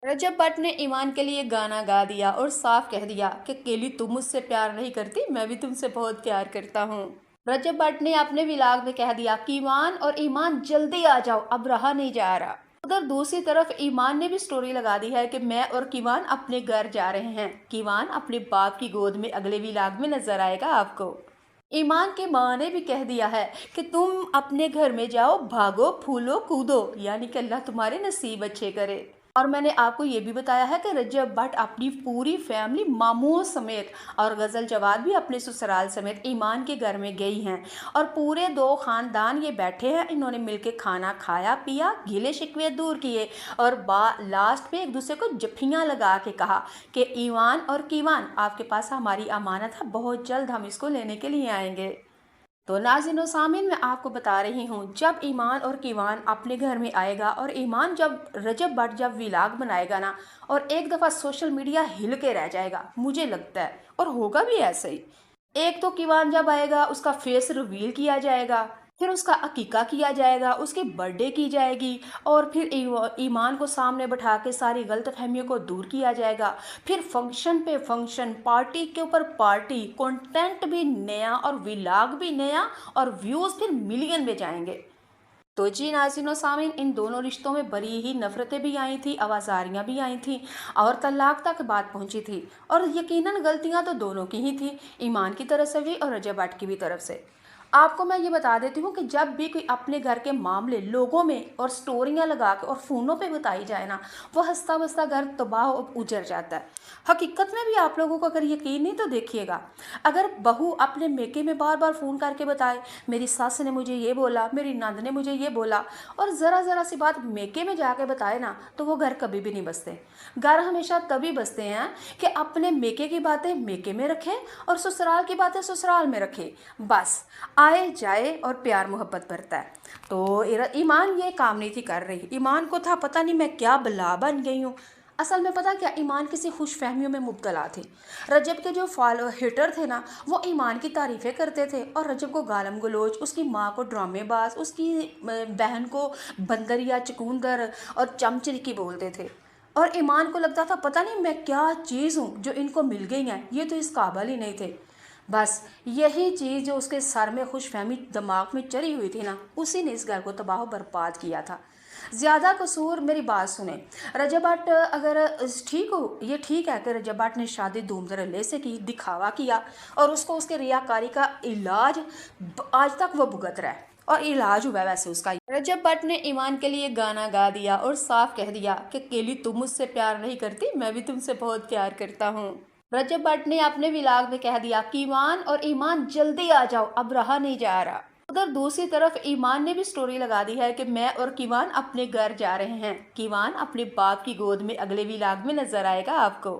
रजब भट्ट ने ईमान के लिए गाना गा दिया और साफ कह दिया कि केली तुम मुझसे प्यार नहीं करती, मैं भी तुमसे बहुत प्यार करता हूँ। रजब भट्ट ने अपने विलाग में कह दिया कि ईमान और ईमान जल्दी आ जाओ, अब रहा नहीं जा रहा। उधर दूसरी तरफ ईमान ने भी स्टोरी लगा दी है कि मैं और कीवान अपने घर जा रहे हैं। कीवान अपने बाप की गोद में अगले विलाग में नजर आएगा आपको। ईमान की माँ ने भी कह दिया है कि तुम अपने घर में जाओ, भागो, फूलो, कूदो, यानी कि अल्लाह तुम्हारे नसीब अच्छे करे। और मैंने आपको ये भी बताया है कि रजब भट्ट अपनी पूरी फैमिली मामूओं समेत और गजल जवाद भी अपने ससुराल समेत ईमान के घर में गई हैं। और पूरे दो खानदान ये बैठे हैं, इन्होंने मिलके खाना खाया पिया, गिले शिकवे दूर किए और लास्ट में एक दूसरे को जफ्फियाँ लगा के कहा कि ईमान और कीवान आपके पास हमारी अमानत है, बहुत जल्द हम इसको लेने के लिए आएंगे। तो नाज़रीन व सामीन, मैं आपको बता रही हूँ, जब ईमान और कीवान अपने घर में आएगा और ईमान जब रजब भट्ट जब व्लॉग बनाएगा ना, और एक दफ़ा सोशल मीडिया हिल के रह जाएगा, मुझे लगता है, और होगा भी ऐसे ही। एक तो कीवान जब आएगा उसका फेस रिवील किया जाएगा, फिर उसका अकीका किया जाएगा, उसकी बर्थडे की जाएगी, और फिर ईमान को सामने बैठा के सारी गलत फहमियों को दूर किया जाएगा। फिर फंक्शन पे फंक्शन, पार्टी के ऊपर पार्टी, कंटेंट भी नया और व्लॉग भी नया, और व्यूज़ फिर मिलियन में जाएंगे। तो जी नाज़रीन व सामीन, इन दोनों रिश्तों में बड़ी ही नफ़रतें भी आई थी, आवाज़ारियाँ भी आई थी, और तलाक तक बात पहुंची थी। और यकीनन गलतियां तो दोनों की ही थी, ईमान की तरफ से भी और रजब भट्ट की भी तरफ से। आपको मैं ये बता देती हूँ कि जब भी कोई अपने घर के मामले लोगों में और स्टोरियाँ लगा के और फ़ोनों पे बताई जाए ना, वो हंसता बसता घर तबाह और उजड़ जाता है। हकीकत में भी आप लोगों को अगर यकीन नहीं तो देखिएगा, अगर बहू अपने मेके में बार बार फ़ोन करके बताए मेरी सास ने मुझे ये बोला, मेरी नंद ने मुझे ये बोला, और ज़रा ज़रा सी बात मेके में जाके बताए ना, तो वो घर कभी भी नहीं बसते। घर हमेशा तभी बसते हैं कि अपने मेके की बातें मेके में रखें और ससुराल की बातें ससुराल में रखें। बस आए जाए और प्यार मोहब्बत बढ़ता है। तो ईमान ये काम नहीं थी कर रही। ईमान को था पता नहीं मैं क्या बला बन गई हूँ। असल में पता क्या, ईमान किसी खुश फहमियों में मुब्तला थी। रजब के जो फॉलो हेटर थे ना, वो ईमान की तारीफ़ें करते थे और रजब को गालम गलोच, उसकी माँ को ड्रामेबाज, उसकी बहन को बंदर या चकुंदर और चमचरिकी बोलते थे। और ईमान को लगता था पता नहीं मैं क्या चीज़ हूँ जो इनको मिल गई है, ये तो इस काबिल ही नहीं थे। बस यही चीज़ जो उसके सर में खुशफहमी दिमाग में चढ़ी हुई थी ना, उसी ने इस घर को तबाह बर्बाद किया था। ज़्यादा कसूर, मेरी बात सुने, रजब भट्ट अगर ठीक हो, ये ठीक है कि रजब भट्ट ने शादी धूम धड़ल्ले से की, दिखावा किया, और उसको उसके रियाकारी का इलाज आज तक वो भुगत रहा है, और इलाज हुआ है वैसे उसका। रजब भट्ट ने ईमान के लिए गाना गा दिया और साफ कह दिया कि केली तुम मुझसे प्यार नहीं करती, मैं भी तुमसे बहुत प्यार करता हूँ। रजब भट्ट ने अपने विलाग में कह दिया कि ईमान और ईमान जल्दी आ जाओ, अब रहा नहीं जा रहा। उधर दूसरी तरफ ईमान ने भी स्टोरी लगा दी है कि मैं और कीवान अपने घर जा रहे हैं। कीवान अपने बाप की गोद में अगले विलाग में नजर आएगा आपको।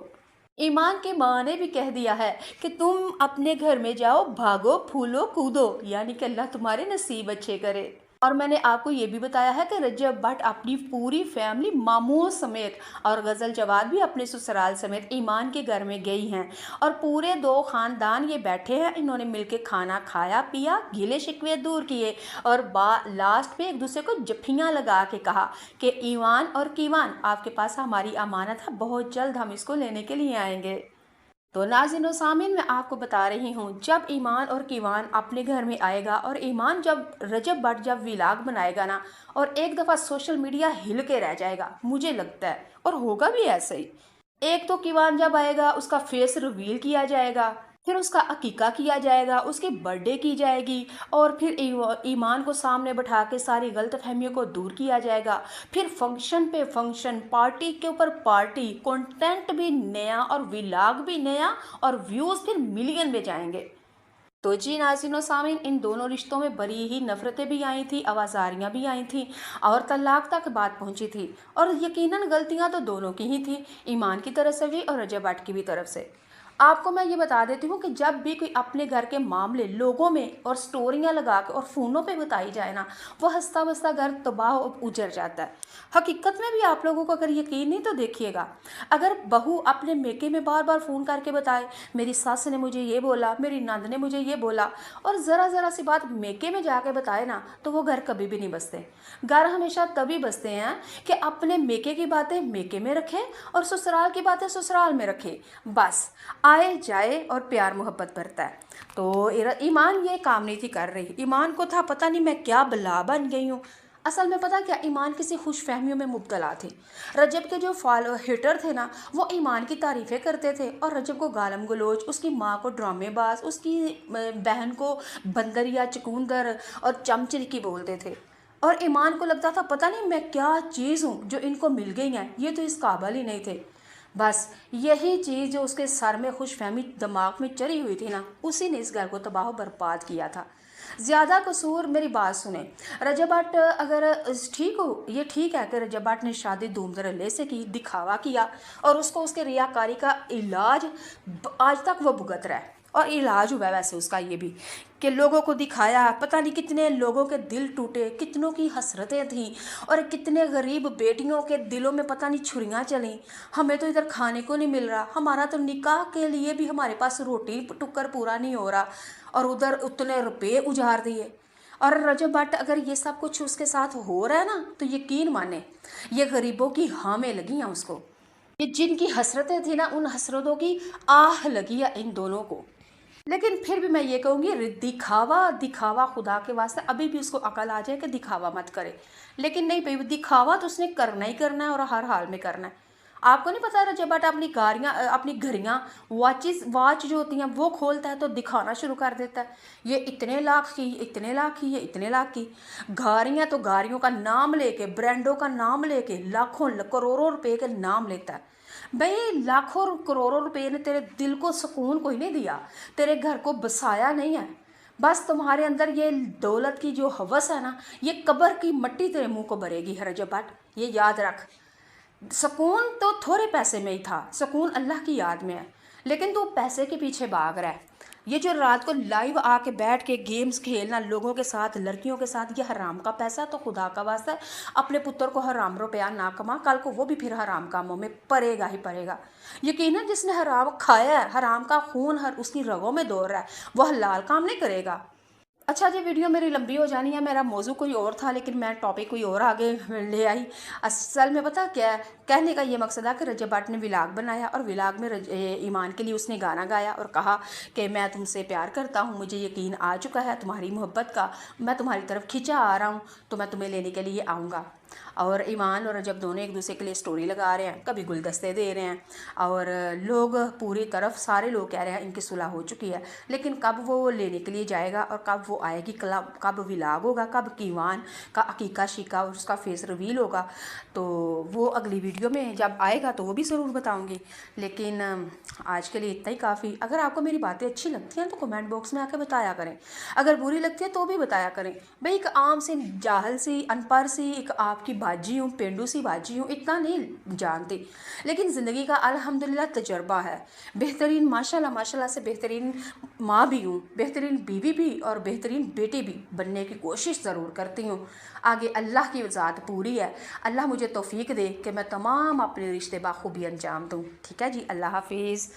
ईमान की माँ ने भी कह दिया है कि तुम अपने घर में जाओ, भागो, फूलो, कूदो, यानी कि अल्लाह तुम्हारे नसीब अच्छे करे। और मैंने आपको ये भी बताया है कि रजब भट्ट अपनी पूरी फैमिली मामूओं समेत और गजल जवाद भी अपने ससुराल समेत ईमान के घर में गई हैं। और पूरे दो खानदान ये बैठे हैं, इन्होंने मिलके खाना खाया पिया, गिले शिकवे दूर किए, और लास्ट में एक दूसरे को जफ्फियाँ लगा के कहा कि ईमान और कीवान आपके पास हमारी अमानत है, बहुत जल्द हम इसको लेने के लिए आएंगे। तो नाज़रीन व सामीन, मैं आपको बता रही हूँ, जब ईमान और कीवान अपने घर में आएगा और ईमान जब रजब भट्ट जब व्लॉग बनाएगा ना, और एक दफ़ा सोशल मीडिया हिल के रह जाएगा, मुझे लगता है, और होगा भी ऐसे ही। एक तो कीवान जब आएगा उसका फेस रिवील किया जाएगा, फिर उसका अकीका किया जाएगा, उसकी बर्थडे की जाएगी, और फिर ईमान को सामने बैठा के सारी गलत फहमियों को दूर किया जाएगा। फिर फंक्शन पे फंक्शन, पार्टी के ऊपर पार्टी, कंटेंट भी नया और व्लॉग भी नया, और व्यूज़ फिर मिलियन में जाएंगे। तो जी नाज़रीन व सामीन, इन दोनों रिश्तों में बड़ी ही नफ़रतें भी आई थी, आवाज़ारियाँ भी आई थी, और तलाक तक बात पहुंची थी। और यकीनन गलतियां तो दोनों की ही थी, ईमान की तरफ से भी और रजब भट्ट की भी तरफ से। آپ کو میں یہ بتا دیتی ہوں کہ جب بھی کوئی اپنے گھر کے معاملے لوگوں میں اور سٹوریاں لگا کے اور فونوں پہ بتائی جائے نا، وہ ہنستا بستا گھر تباہ و اجڑ جاتا ہے۔ حقیقت میں بھی آپ لوگوں کو اگر یقین نہیں تو دیکھیے گا، اگر بہو اپنے میکے میں بار بار فون کر کے بتائے میری ساس نے مجھے یہ بولا، میری نند نے مجھے یہ بولا، اور ذرا ذرا سی بات میکے میں جا کے بتائے نا، تو وہ گھر کبھی بھی نہیں بستے۔ گھر ہمیشہ تبھی بستے ہیں کہ اپنے میکے کی باتیں میکے میں رکھے اور سسرال کی باتیں سسرال میں رکھے، بس آئے جائے اور پیار محبت بڑھتا ہے۔ تو ایمان یہ کام نہیں تھی کر رہی، ایمان کو تھا پتہ نہیں میں کیا بلا بن گئی ہوں۔ اصل میں پتہ کیا، ایمان کسی خوش فہمیوں میں مبتلا تھے۔ رجب کے جو ہیٹر تھے نا، وہ ایمان کی تعریفیں کرتے تھے اور رجب کو گالم گلوچ، اس کی ماں کو ڈرامے باز، اس کی بہن کو بندر یا چکوندر اور چمچلکی بولتے تھے، اور ایمان کو لگتا تھا پتہ نہیں میں کیا چیز ہوں جو ان کو مل گئی ہیں، یہ تو اس قابل ہی نہیں تھے۔ بس یہی چیز جو اس کے سر میں خوش فہمی دماغ میں چڑھی ہوئی تھی نا، اسی نے اس گھر کو تباہ و برباد کیا تھا۔ زیادہ قصور، میری بات سنیں، رجب بٹ اگر ٹھیک ہو، یہ ٹھیک ہے کہ رجب بٹ نے شادی دھوم دھڑلے سے کی، دکھاوا کیا، اور اس کو اس کے ریاکاری کا علاج آج تک وہ بھگت رہا ہے، اور علاج ہوا ہے ویسے اس کا یہ بھی کہ لوگوں کو دکھایا، پتہ نہیں کتنے لوگوں کے دل ٹوٹے، کتنوں کی حسرتیں تھیں، اور کتنے غریب بیٹیوں کے دلوں میں پتہ نہیں چھریاں چلیں، ہمیں تو ادھر کھانے کو نہیں مل رہا، ہمارا تو نکاح کے لیے بھی ہمارے پاس روٹی ٹکر پورا نہیں ہو رہا، اور ادھر اتنے روپے اجار دیے۔ اور رجب بٹ اگر یہ سب کچھ اس کے ساتھ ہو رہا ہے نا، تو یقین مانے یہ غریبوں کی ہامیں لگی ہیں اس کو، یہ جن کی حسرتیں تھیں نا، ان حسرتوں کی آہ لگی ہے ان دونوں کو۔ لیکن پھر بھی میں یہ کہوں گی، دکھاوا دکھاوا خدا کے واسطے ابھی بھی اس کو عقل آ جائے کہ دکھاوا مت کرے، لیکن نہیں بھائی، دکھاوا تو اس نے کرنا ہی کرنا ہے اور ہر حال میں کرنا ہے۔ آپ کو نہیں پتا رجب بٹ اپنی گھڑیاں، واچ جو ہوتی ہیں وہ کھولتا ہے تو دکھانا شروع کر دیتا ہے، یہ اتنے لاکھ کی، اتنے لاکھ کی، یہ اتنے لاکھ کی گاڑیاں، تو گاڑیوں کا نام لے کے، برانڈوں کا نام لے کے لاکھوں کروڑوں روپے کے نام لیتا ہے۔ بھئی لاکھوں کروڑوں روپے نے تیرے دل کو سکون کوئی نہیں دیا، تیرے گھر کو بسایا نہیں ہے، بس تمہارے اندر یہ دولت کی جو ہوس ہے نا، یہ قبر کی مٹی تیرے منہ کو بھرے گی رجب بٹ، یہ یاد رکھ۔ سکون تو تھوڑے پیسے میں ہی تھا، سکون اللہ کی یاد میں ہے، لیکن تو پیسے کے پیچھے بھاگ رہا ہے۔ یہ جو رات کو لائیو آ کے بیٹھ کے گیمز کھیلنا لوگوں کے ساتھ، لڑکیوں کے ساتھ، یہ حرام کا پیسہ، تو خدا کا واسطہ اپنے پتر کو حرام روپیہ نہ کما، کل کو وہ بھی پھر حرام کاموں میں پڑے گا ہی پڑے گا۔ یقیناً جس نے حرام کھایا ہے، حرام کا خون اس کی رگوں میں دوڑ رہا ہے، وہ حلال کام نہیں کرے گا۔ اچھا جی، ویڈیو میری لمبی ہو جانی ہے، میرا موضوع کوئی اور تھا لیکن میں ٹاپک کوئی اور آگے لے آئی۔ اصل میں پتہ کیا ہے، کہنے کا یہ مقصد ہے کہ رجب بٹ نے ولاگ بنایا، اور ولاگ میں ایمان کے لیے اس نے گانا گایا اور کہا کہ میں تم سے پیار کرتا ہوں، مجھے یقین آ چکا ہے تمہاری محبت کا، میں تمہاری طرف کھینچا آ رہا ہوں، تو میں تمہیں لینے کے لیے آؤں گا۔ اور ایمان اور رجب دونوں ایک دوسرے کے لیے سٹوری لگا رہے ہیں، کبھی گلدستے دے رہے ہیں، اور لوگ پوری طرف سارے لوگ کہہ رہے ہیں ان کی صلح ہو چکی ہے، لیکن کب وہ لینے کے لیے جائے گا اور کب وہ آئے گی، کب ولاگ ہوگا، کب کیوان کا عقیقہ شیقہ اور اس کا فیس ریویل ہوگا، تو وہ اگلی ویڈیو میں جب آئے گا تو وہ بھی ضرور بتاؤں گی۔ لیکن آج کے لیے اتنا ہی کافی۔ اگر آپ کو میری باتیں اچھی لگتی ہیں تو کمنٹ باکس میں آ کے بتایا کریں، اگر بری لگتی ہے تو بھی بتایا کریں۔ بھئی ایک عام سی جاہل سی ان پڑھ سی ایک آپ کی باجی ہوں، پینڈو سی باجی ہوں، اتنا نہیں جانتی، لیکن زندگی کا الحمدللہ تجربہ ہے، بہترین ماشاءاللہ ماشاءاللہ سے بہترین ماں بھی ہوں، بہترین بیوی بھی اور بہترین بیٹی بھی بننے کی کوشش ضرور کرتی ہوں۔ آگے اللہ کی ذات پوری ہے، اللہ مجھے توفیق دے کہ میں تمام اپنے رشتے بخوبی انجام دوں۔ ٹھیک ہے جی، اللہ حافظ۔